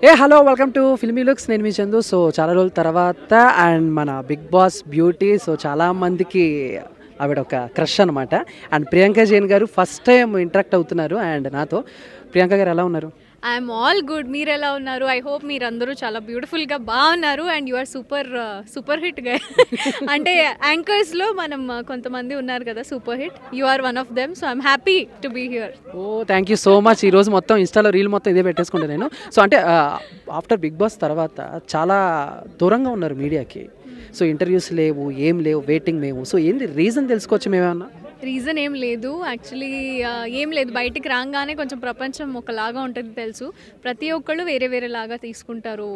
Hello welcome to filmy looks. నేను మీ Chandu. So చాలా రోజుల తర్వాత అండ్ మన బిగ్ బాస్ బ్యూటీ. సో చాలా మందికి ఆవిడ ఒక క్రష్ అనమాట. అండ్ ప్రియాంక జైన్ గారు ఫస్ట్ టైం ఇంటరాక్ట్ అవుతున్నారు అండ్ నాతో. ప్రియాంక గారు ఎలా ఉన్నారు? I'm all good. మీరు ఎలా ఉన్నారు? ఐ హోప్ మీరందరూ చాలా బ్యూటిఫుల్గా బాగున్నారు అండ్ యు ఆర్ సూపర్ హిట్గా అంటే యాంకర్స్లో మనం కొంతమంది ఉన్నారు కదా super hit. You are one of them. So I'm happy to be here. Thank you so much. ఈరోజు మొత్తం ఇన్స్టాలో రీల్ మొత్తం ఇదే పెట్టేసుకుంటాను నేను. సో అంటే ఆఫ్టర్ బిగ్ బాస్ తర్వాత చాలా దూరంగా ఉన్నారు మీడియాకి. సో ఇంటర్వ్యూస్ లేవు, ఏం లేవు, వెయిటింగ్ మేము. సో ఏంది రీజన్ తెలుసుకోవచ్చు మేమేమన్నా? రీజన్ ఏం లేదు యాక్చువల్లీ. ఏం లేదు, బయటికి రాగానే కొంచెం ప్రపంచం ఒకలాగా ఉంటుంది తెలుసు. ప్రతి ఒక్కళ్ళు వేరే వేరేలాగా తీసుకుంటారు.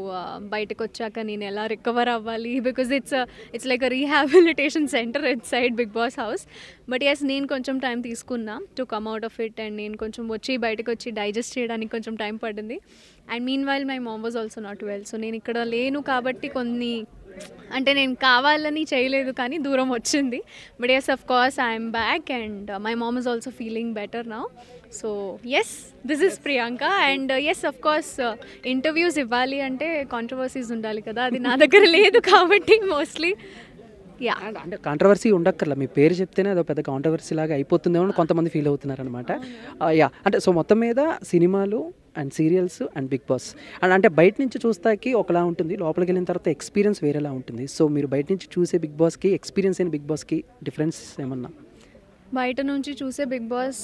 బయటకు వచ్చాక నేను ఎలా రికవర్ అవ్వాలి, because it's like a rehabilitation center inside Bigg Boss house. But yes, నేను కొంచెం టైం తీసుకున్నా to come out of it and నేను కొంచెం బయటకు వచ్చి డైజెస్ట్ చేయడానికి కొంచెం టైం పడింది. And meanwhile my mom was also not well. So నేను ఇక్కడ లేను కాబట్టి కొన్ని అంటే నేను కావాలని చేయలేదు కానీ దూరం వచ్చింది. But yes, of course I'm back and my mom is also feeling better now. So yes, this is Priyanka. And yes, of course interviews ఇవ్వాలి అంటే కాంట్రవర్సీస్ ఉండాలి కదా, అది నా దగ్గర లేదు కాబట్టి మోస్ట్లీ యా. అంటే కాంట్రవర్సీ ఉండక్కర్లా, మీ పేరు చెప్తేనే అదో పెద్ద కాంట్రవర్సీ లాగా అయిపోతుందేమో అని కొంతమంది ఫీల్ అవుతున్నారు అనమాట. యా, అంటే సో మొత్తం మీద సినిమాలు and serials and Bigg Boss and అంటే బయట నుంచి చూస్తాకి ఒకలా ఉంటుంది, లోపలికి వెళ్ళిన తర్వాత ఎక్స్పీరియన్స్ వేరేలా ఉంటుంది. సో మీరు బయట నుంచి చూసే బిగ్ బాస్కి, ఎక్స్పీరియన్స్ అయిన బిగ్ బాస్కి డిఫరెన్స్ ఏమన్నా? బయట నుంచి చూసే Bigg Boss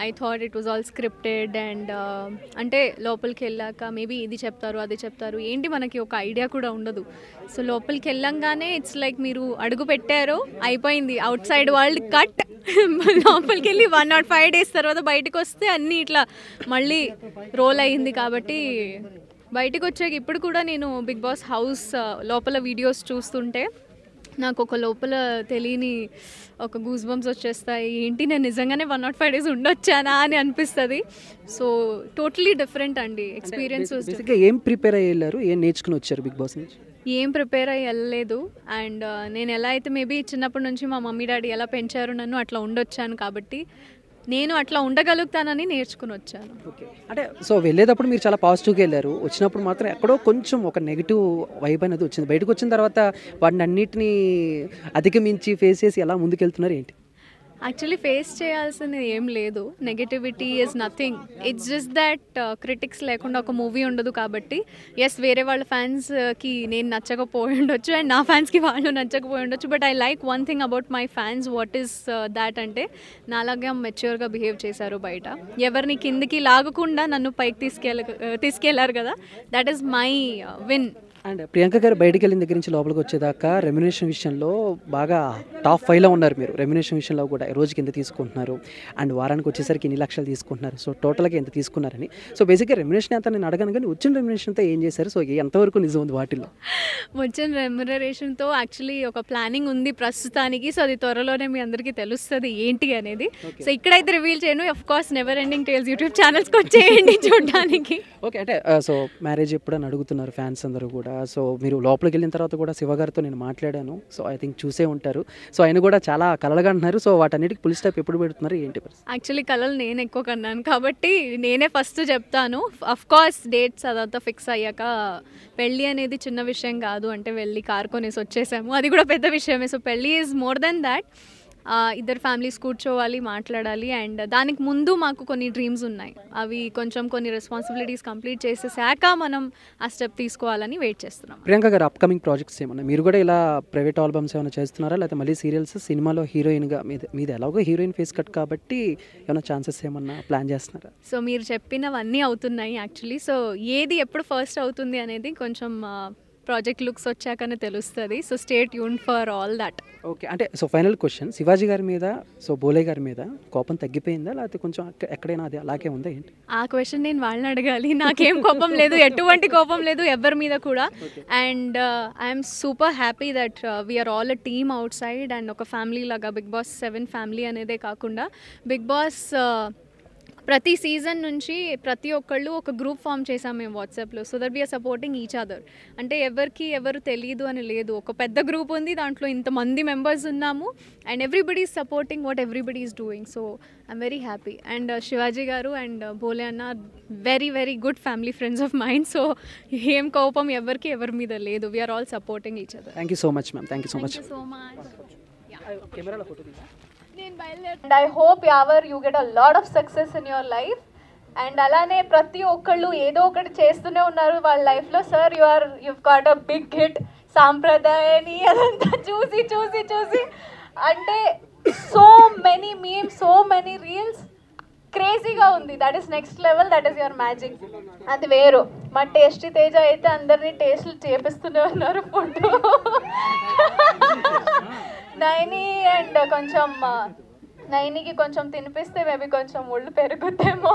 I thought it was all scripted and అంటే లోపలికి వెళ్ళాక మేబీ ఇది చెప్తారు అది చెప్తారు ఏంటి మనకి ఒక ఐడియా కూడా ఉండదు. సో లోపలికి వెళ్ళంగానే ఇట్స్ లైక్ మీరు అడుగు పెట్టారు అయిపోయింది, అవుట్ సైడ్ వరల్డ్ కట్. లోపలికి వెళ్ళి 105 days తర్వాత బయటకు వస్తే అన్నీ ఇట్లా మళ్ళీ రోల్ అయ్యింది. కాబట్టి బయటకు వచ్చాక ఇప్పుడు కూడా నేను బిగ్ బాస్ హౌస్ లోపల వీడియోస్ చూస్తుంటే నాకు ఒక లోపల తెలియని ఒక గూస్ బంప్స్ వచ్చేస్తాయి. ఏంటి నేను నిజంగానే 105 days ఉండొచ్చానా అని అనిపిస్తుంది. సో టోటలీ డిఫరెంట్ అండి ఎక్స్పీరియన్స్. ఏం ప్రిపేర్ అయ్యి వెళ్ళారు, ఏం నేర్చుకుని వచ్చారు బిగ్ బాస్ నుంచి? ఏం ప్రిపేర్ అయ్యి వెళ్ళలేదు. అండ్ నేను ఎలా అయితే మేబీ చిన్నప్పటి నుంచి మా మమ్మీ డాడీ ఎలా పెంచారు నన్ను అట్లా ఉండొచ్చాను కాబట్టి నేను అట్లా ఉండగలుగుతానని నేర్చుకుని వచ్చాను. ఓకే, అంటే సో వెళ్ళేటప్పుడు మీరు చాలా పాజిటివ్గా వెళ్ళారు, వచ్చినప్పుడు మాత్రం ఎక్కడో కొంచెం ఒక నెగిటివ్ వైబ్ అనేది వచ్చింది. బయటకు వచ్చిన తర్వాత వాటిని అన్నిటినీ అధిగమించి ఫేస్ చేసి ఎలా ముందుకెళ్తున్నారు ఏంటి? యాక్చువల్లీ ఫేస్ చేయాల్సింది ఏం లేదు. Negativity is nothing. It's just that critics లేకుండా ఒక మూవీ ఉండదు కాబట్టి ఎస్, వేరే వాళ్ళ ఫ్యాన్స్కి నేను నచ్చకపోయి ఉండొచ్చు అండ్ నా ఫ్యాన్స్కి వాళ్ళు నచ్చకపోయి ఉండొచ్చు. But I like one thing about my fans. What is that అంటే నాలాగా మెచ్యూర్గా బిహేవ్ చేశారు. బయట ఎవరిని కిందికి లాగకుండా నన్ను పైకి తీసుకెళ్లారు కదా, that is my win. And Priyanka గారు బయటికి వెళ్ళిన దగ్గర నుంచి లోపలికి వచ్చేదాకా రెమ్యునేషన్ విషయంలో బాగా టాప్ 5లో ఉన్నారు మీరు. రెమ్యునేషన్ విషయంలో కూడా రోజుకి ఎంత తీసుకుంటున్నారు అండ్ వారానికి వచ్చేసరికి ఇన్ని లక్షలు తీసుకుంటున్నారు, సో టోటల్గా ఎంత తీసుకున్నారని. సో బేసిక్గా రెమ్యునేషన్ ఎంత నేను అడగాను కానీ వచ్చిన రెమ్యునేషన్తో ఏం చేశారు, సో ఎంతవరకు నిజం ఉంది వాటిల్లో? వచ్చిన రెమ్యునరేషన్తో యాక్చువల్లీ ఒక ప్లానింగ్ ఉంది ప్రస్తుతానికి. సో అది త్వరలోనే మీ అందరికీ తెలుస్తుంది ఏంటి అనేది. సో ఇక్కడైతే రివీల్ చేయను. Of course never ending tales YouTube ఛానల్స్కి వచ్చేయండి చూడడానికి. ఓకే, అంటే సో మ్యారేజ్ ఎప్పుడని అడుగుతున్నారు ఫ్యాన్స్ అందరూ కూడా. సో మీరు లోపలికి వెళ్ళిన తర్వాత కూడా శివ గారితో నేను మాట్లాడాను. సో ఐ థింక్ చూసే ఉంటారు. సో ఆయన కూడా చాలా కలలుగా అంటున్నారు. సో వాటన్నిటికి పులి స్టాప్ ఎప్పుడు పెడుతున్నారు ఏంటి? యాక్చువల్లీ కలలు నేను ఎక్కువ కన్నాను కాబట్టి నేనే ఫస్ట్ చెప్తాను. అఫ్ కోర్స్ డేట్స్ అదంతా ఫిక్స్ అయ్యాక, పెళ్ళి అనేది చిన్న విషయం కాదు. అంటే వెళ్ళి కార్ కొనేసి వచ్చేసాము, అది కూడా పెద్ద విషయమే. సో పెళ్ళి ఈజ్ మోర్ దెన్ దాట్. ఇద్దరు ఫ్యామిలీస్ కూర్చోవాలి, మాట్లాడాలి. అండ్ దానికి ముందు మాకు కొన్ని డ్రీమ్స్ ఉన్నాయి. అవి కొన్ని రెస్పాన్సిబిలిటీస్ కంప్లీట్ చేసేసాక మనం ఆ స్టెప్ తీసుకోవాలని వెయిట్ చేస్తున్నాం. ప్రియాంక గారు అప్కమింగ్ ప్రాజెక్ట్స్ ఏమన్నా, మీరు కూడా ఇలా ప్రైవేట్ ఆల్బమ్స్ ఏమైనా చేస్తున్నారా, లేకపోతే మళ్ళీ సీరియల్స్, సినిమాలో హీరోయిన్గా మీద ఎలాగో హీరోయిన్ ఫేస్ కట్ కాబట్టి ఏమైనా ఛాన్సెస్ ఏమన్నా ప్లాన్ చేస్తున్నారా? సో మీరు చెప్పినవన్నీ అవుతున్నాయి యాక్చువల్లీ. సో ఏది ఎప్పుడు ఫస్ట్ అవుతుంది అనేది కొంచెం ప్రాజెక్ట్ లుక్స్ వచ్చాకనే తెలుస్తుంది. So stay tuned for all that. Okay, అంటే సో ఫైనల్ క్వశ్చన్, శివాజీ గారి మీద, సో బోలే గారి మీద కోపం తగ్గిపోయిందా, లేకపోతే కొంచెం ఎక్కడైనా అది అలాగే ఉందా ఏంటి? ఆ క్వశ్చన్ నేను వాళ్ళని అడగాలి. నాకేం కోపం లేదు, ఎటువంటి కోపం లేదు ఎవరి మీద కూడా. And I'm super happy that we're all a team outside and ఒక ఫ్యామిలీ లాగా. బిగ్ బాస్ 7 ఫ్యామిలీ అనేదే కాకుండా బిగ్ బాస్ ప్రతి సీజన్ నుంచి ప్రతి ఒక్కళ్ళు ఒక గ్రూప్ ఫామ్ చేసాం మేము వాట్సాప్లో, so that we're supporting each other. అంటే ఎవరు తెలియదు అని లేదు, ఒక పెద్ద గ్రూప్ ఉంది, దాంట్లో ఇంతమంది మెంబర్స్ ఉన్నాము and everybody is supporting what everybody is doing. So I'm very happy. And Shivaji గారు అండ్ భోలే అన్న very very good family friends of mine. So ఏం కోపం ఎవరి మీద లేదు, we're all supporting each other. Thank you so much ma'am. Thank you so much. And I hope Yavar you get a lot of success in your life. And అలానే ప్రతి ఒక్కళ్ళు ఏదో ఒకటి చేస్తూనే ఉన్నారు వాళ్ళ లైఫ్లో. Sir you've got a big hit సాంప్రదాయని అదంతా చూసి అంటే so many memes, so many reels, క్రేజీగా ఉంది. That is next level, that is your magic. అది వేరు. మా టేస్టీ తేజ అయితే అందరినీ టేస్ట్లు చేపిస్తూనే ఉన్నారు ఫుడ్. నైనికి కొంచెం తినిపిస్తే మేబీ కొంచెం ఒళ్ళు పెరుగుద్దేమో.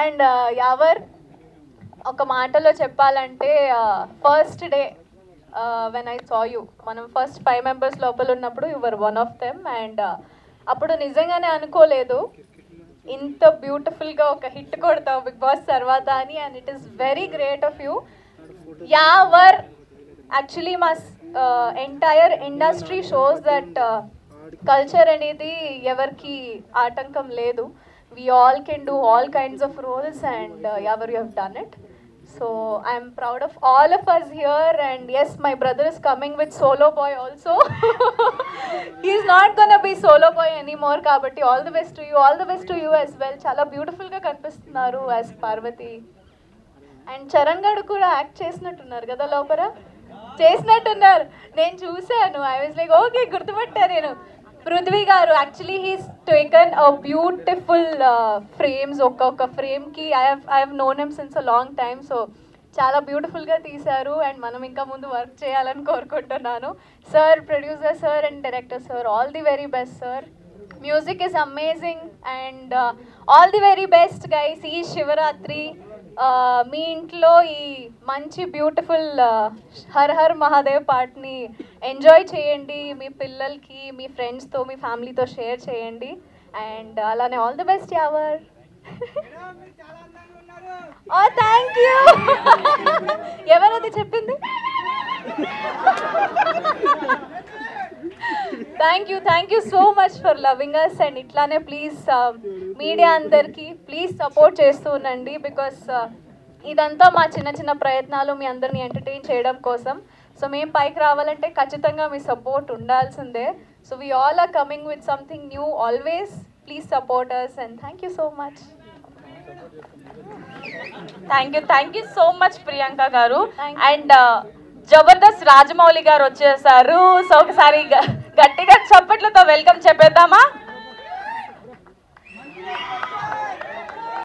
అండ్ యావర్ ఒక మాటలో చెప్పాలంటే first day when I saw you, మనం ఫస్ట్ 5 members లోపల ఉన్నప్పుడు you were one of them. And అప్పుడు నిజంగానే అనుకోలేదు ఇంత బ్యూటిఫుల్గా ఒక హిట్ కొడతావు బిగ్ బాస్ తర్వాత అని. And it is very great of you Yawar. Actually మా entire industry shows that culture అనేది ఎవరికి ఆటంకం లేదు. we all can do all kinds of roles and Yavar you have done it. So I am proud of all of us here. And yes, my brother is coming with Solo Boy also. He is not gonna be Solo Boy anymore kabatti all the best to you, all the best to you as well. Chala beautiful ga kanipistunaru as Parvati. And Charan gadu kuda act చేసినట్టున్నారు కదా లోపల, చేసినట్టున్నారు. నేను చూశాను. I was like okay గుర్తుపట్టాను నేను. పృథ్వీ గారు actually he's taken a beautiful frames. ఒక్కొక్క ఫ్రేమ్కి I have known him since a long time. So చాలా బ్యూటిఫుల్గా తీశారు. అండ్ మనం ఇంకా ముందు వర్క్ చేయాలని కోరుకుంటున్నాను. Sir, producer sir and director sir, all the very best sir. Music is amazing and all the very best guys. ఈ శివరాత్రి మీ ఇంట్లో ఈ మంచి బ్యూటిఫుల్ హర్ హర్ మహాదేవ్ పాటని ఎంజాయ్ చేయండి. మీ పిల్లలకి, మీ ఫ్రెండ్స్తో, మీ ఫ్యామిలీతో షేర్ చేయండి. అండ్ అలానే all the best Yawar. Thank you. ఎవరది చెప్పింది? Thank you so much for loving us. And ఇట్లానే ప్లీజ్ మీడియా అందరికీ ప్లీజ్ సపోర్ట్ చేస్తూ ఉండండి. బికాస్ ఇదంతా మా చిన్న చిన్న ప్రయత్నాలు మీ అందరినీ ఎంటర్టైన్ చేయడం కోసం. సో మేము పైకి రావాలంటే ఖచ్చితంగా మీ సపోర్ట్ ఉండాల్సిందే. So we all are coming with something new always. Please support us and thank you so much. Thank you so much Priyanka గారు. అండ్ జబర్దస్త్ రాజమౌళి గారు వచ్చేసారు. సో ఒకసారి గట్టిగా చప్పట్లతో వెల్కమ్ చెప్పేద్దామా?